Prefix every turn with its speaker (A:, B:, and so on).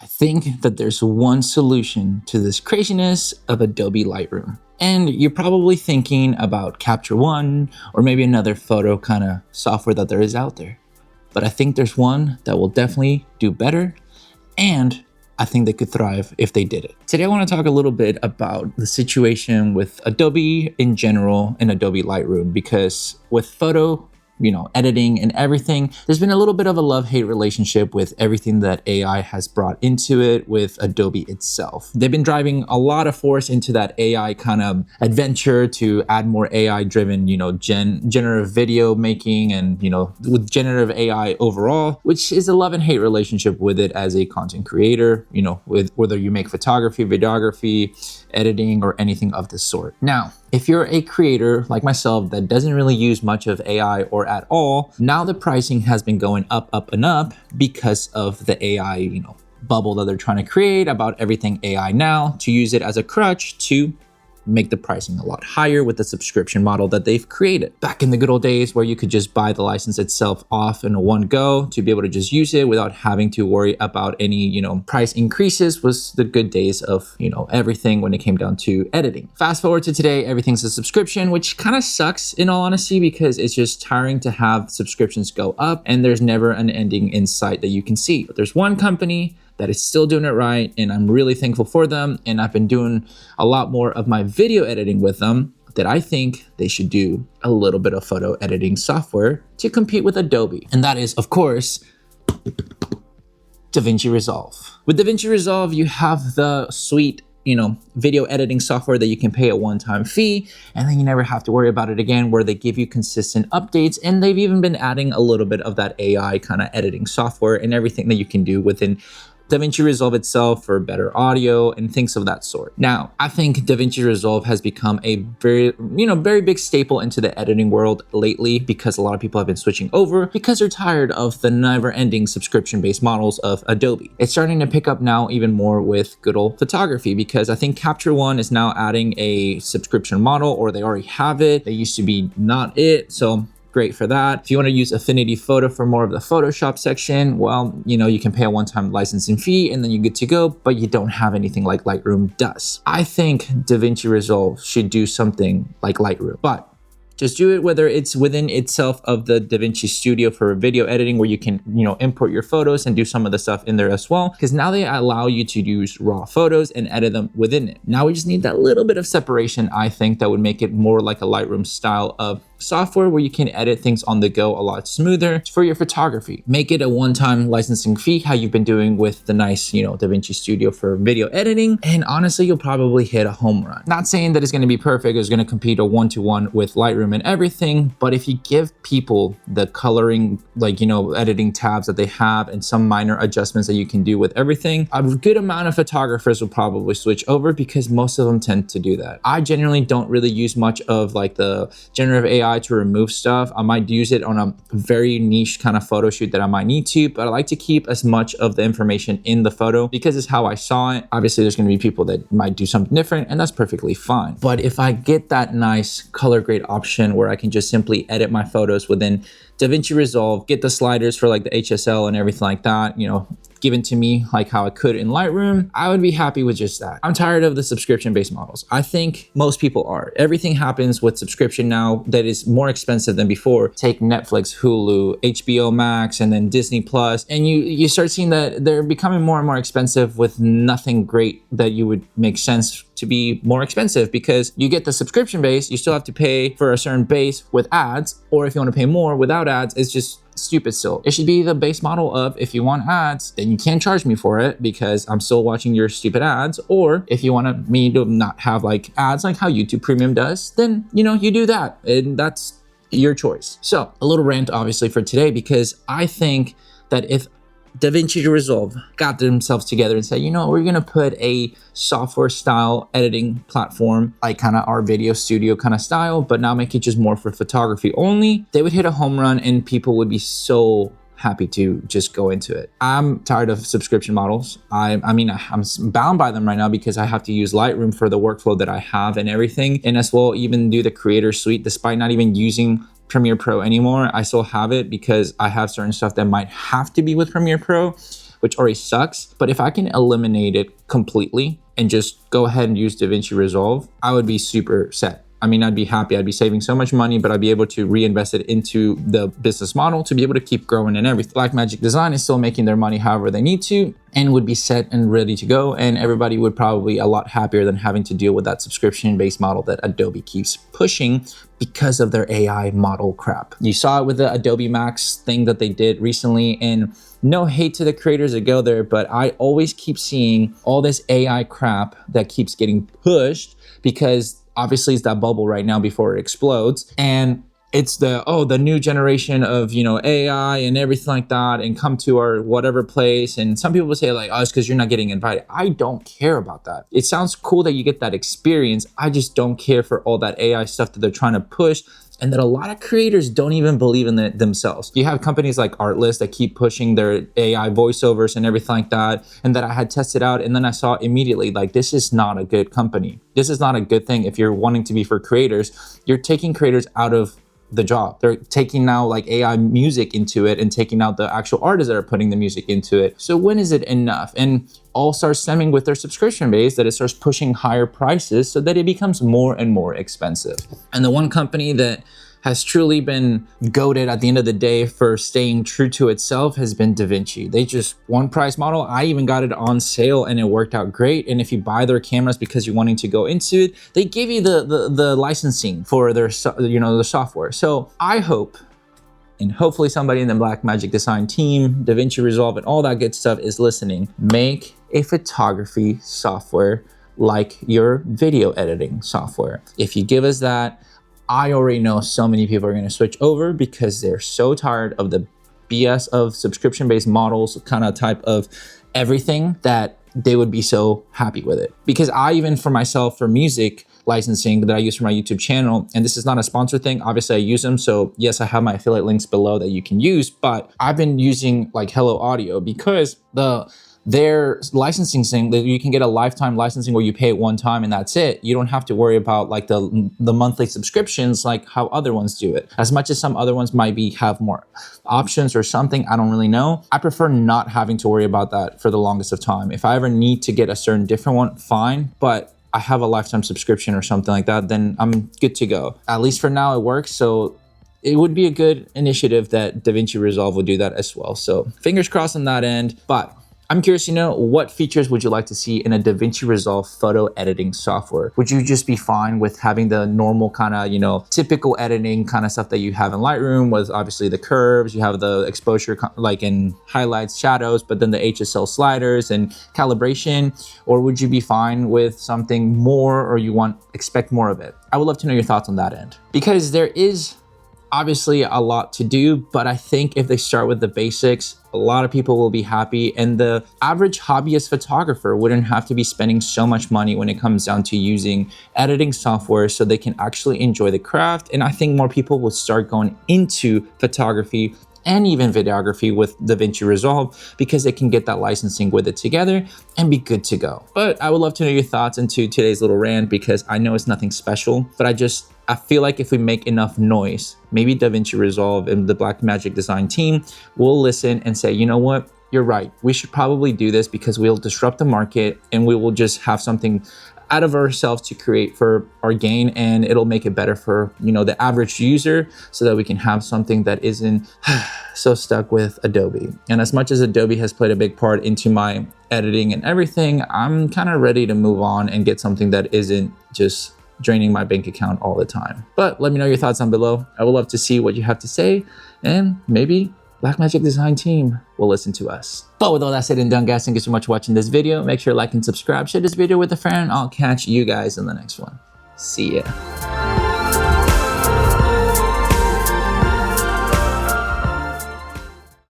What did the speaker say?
A: think that there's one solution to this craziness of Adobe Lightroom. And you're probably thinking about Capture One or maybe another photo kind of software that there is out there. But I think there's one that will definitely do better, and I think they could thrive if they did it. Today, I want to talk a little bit about the situation with Adobe in general and Adobe Lightroom, because with photo, editing and everything, there's been a little bit of a love-hate relationship with everything that AI has brought into it with Adobe itself. They've been driving a lot of force into that AI kind of adventure to add more AI-driven, generative video making and, with generative AI overall, which is a love and hate relationship with it as a content creator, with whether you make photography, videography, editing, or anything of the sort. Now, if you're a creator like myself that doesn't really use much of AI or at all, now the pricing has been going up, and up because of the AI, bubble that they're trying to create about everything AI now, to use it as a crutch to make the pricing a lot higher with the subscription model that they've created. Back in the good old days where you could just buy the license itself off in one go to be able to just use it without having to worry about any, price increases, was the good days of, everything when it came down to editing. Fast forward to today, everything's a subscription, which kind of sucks in all honesty, because it's just tiring to have subscriptions go up and there's never an ending in sight that you can see. But there's one company that is still doing it right, and I'm really thankful for them. And I've been doing a lot more of my video editing with them, that I think they should do a little bit of photo editing software to compete with Adobe. And that is, of course, DaVinci Resolve. With DaVinci Resolve, you have the sweet video editing software that you can pay a one-time fee, and then you never have to worry about it again, where they give you consistent updates. And they've even been adding a little bit of that AI kind of editing software and everything that you can do within DaVinci Resolve itself for better audio and things of that sort. Now, I think DaVinci Resolve has become a very big staple into the editing world lately, because a lot of people have been switching over because they're tired of the never-ending subscription-based models of Adobe. It's starting to pick up now even more with good old photography, because I think Capture One is now adding a subscription model, or they already have it. They used to be not it, so great for that. If you want to use Affinity Photo for more of the Photoshop section, well, you can pay a one-time licensing fee and then you're good to go, but you don't have anything like Lightroom does. I think DaVinci Resolve should do something like Lightroom, but just do it whether it's within itself of the DaVinci Studio for video editing, where you can, import your photos and do some of the stuff in there as well, because now they allow you to use raw photos and edit them within it. Now we just need that little bit of separation, I think, that would make it more like a Lightroom style of software, where you can edit things on the go a lot smoother for your photography. Make it a one-time licensing fee, how you've been doing with the nice, DaVinci Studio for video editing, and honestly, you'll probably hit a home run. Not saying that it's going to be perfect, it's going to compete a one-to-one with Lightroom and everything, but if you give people the coloring, editing tabs that they have and some minor adjustments that you can do with everything, a good amount of photographers will probably switch over, because most of them tend to do that. I generally don't really use much of the generative AI to remove stuff. I might use it on a very niche kind of photo shoot that I might need to, but I like to keep as much of the information in the photo, because it's how I saw it. Obviously, there's going to be people that might do something different, and that's perfectly fine. But if I get that nice color grade option where I can just simply edit my photos within DaVinci Resolve, get the sliders for the HSL and everything like that, given to me like how I could in Lightroom, I would be happy with just that. I'm tired of the subscription-based models. I think most people are. Everything happens with subscription now that is more expensive than before. Take Netflix, Hulu, HBO Max, and then Disney Plus, and you start seeing that they're becoming more and more expensive with nothing great that you would make sense to be more expensive, because you get the subscription base, you still have to pay for a certain base with ads, or if you want to pay more without ads, it's just stupid still. It should be the base model of, if you want ads, then you can't charge me for it because I'm still watching your stupid ads. Or if you want me to not have ads like how YouTube Premium does, then you do that, and that's your choice. So a little rant obviously for today, because I think that if DaVinci Resolve got themselves together and said, we're gonna put a software style editing platform, like kind of our video studio kind of style, but now make it just more for photography only, they would hit a home run and people would be so happy to just go into it. I'm tired of subscription models. I'm bound by them right now because I have to use Lightroom for the workflow that I have and everything. And as well, even do the creator suite, despite not even using Premiere Pro anymore. I still have it because I have certain stuff that might have to be with Premiere Pro. which already sucks. But if I can eliminate it completely and just go ahead and use DaVinci Resolve, I would be super set. I mean, I'd be happy. I'd be saving so much money, but I'd be able to reinvest it into the business model to be able to keep growing and everything. Blackmagic Design is still making their money however they need to and would be set and ready to go. And everybody would probably be a lot happier than having to deal with that subscription-based model that Adobe keeps pushing because of their AI model crap. You saw it with the Adobe Max thing that they did recently, and no hate to the creators that go there, but I always keep seeing all this AI crap that keeps getting pushed because obviously it's that bubble right now before it explodes. And it's the new generation of, AI and everything like that, and come to our whatever place. And some people say like, oh, it's because you're not getting invited. I don't care about that. It sounds cool that you get that experience. I just don't care for all that AI stuff that they're trying to push, and that a lot of creators don't even believe in it themselves. You have companies like Artlist that keep pushing their AI voiceovers and everything like that, and that I had tested out, and then I saw immediately, like, this is not a good company. This is not a good thing if you're wanting to be for creators. You're taking creators out of the job. They're taking now like AI music into it and taking out the actual artists that are putting the music into it. So when is it enough? And all starts stemming with their subscription base, that it starts pushing higher prices so that it becomes more and more expensive. And the one company that has truly been goated at the end of the day for staying true to itself has been DaVinci. They just one price model. I even got it on sale and it worked out great. And if you buy their cameras because you're wanting to go into it, they give you the licensing for their the software. So I hope, and hopefully somebody in the Blackmagic Design team, DaVinci Resolve, and all that good stuff is listening. Make a photography software like your video editing software. If you give us that, I already know so many people are going to switch over because they're so tired of the BS of subscription-based models, kind of type of everything, that they would be so happy with it. Because I, even for myself, for music licensing that I use for my YouTube channel, and this is not a sponsor thing, obviously I use them. So yes, I have my affiliate links below that you can use, but I've been using like Hello Audio because their licensing thing, that you can get a lifetime licensing where you pay it one time and that's it. You don't have to worry about like the monthly subscriptions like how other ones do it. As much as some other ones might have more options or something, I don't really know. I prefer not having to worry about that for the longest of time. If I ever need to get a certain different one, fine, but I have a lifetime subscription or something like that, then I'm good to go. At least for now it works. So it would be a good initiative that DaVinci Resolve would do that as well. So fingers crossed on that end. But I'm curious to know, what features would you like to see in a DaVinci Resolve photo editing software? Would you just be fine with having the normal kind of, typical editing kind of stuff that you have in Lightroom, with obviously the curves, you have the exposure like in highlights, shadows, but then the HSL sliders and calibration? Or would you be fine with something more, or you expect more of it? I would love to know your thoughts on that end, because there is obviously a lot to do, but I think if they start with the basics, a lot of people will be happy, and the average hobbyist photographer wouldn't have to be spending so much money when it comes down to using editing software, so they can actually enjoy the craft. And I think more people will start going into photography and even videography with DaVinci Resolve, because they can get that licensing with it together and be good to go. But I would love to know your thoughts into today's little rant, because I know it's nothing special, but I feel like if we make enough noise, maybe DaVinci Resolve and the Blackmagic Design team will listen and say, you know what, you're right. We should probably do this, because we'll disrupt the market and we will just have something out of ourselves to create for our gain, and it'll make it better for the average user, so that we can have something that isn't so stuck with Adobe. And as much as Adobe has played a big part into my editing and everything, I'm kind of ready to move on and get something that isn't just draining my bank account all the time. But let me know your thoughts down below. I would love to see what you have to say, and maybe Blackmagic Design team will listen to us. But with all that said and done, guys, thank you so much for watching this video. Make sure to like and subscribe, share this video with a friend. I'll catch you guys in the next one. See ya.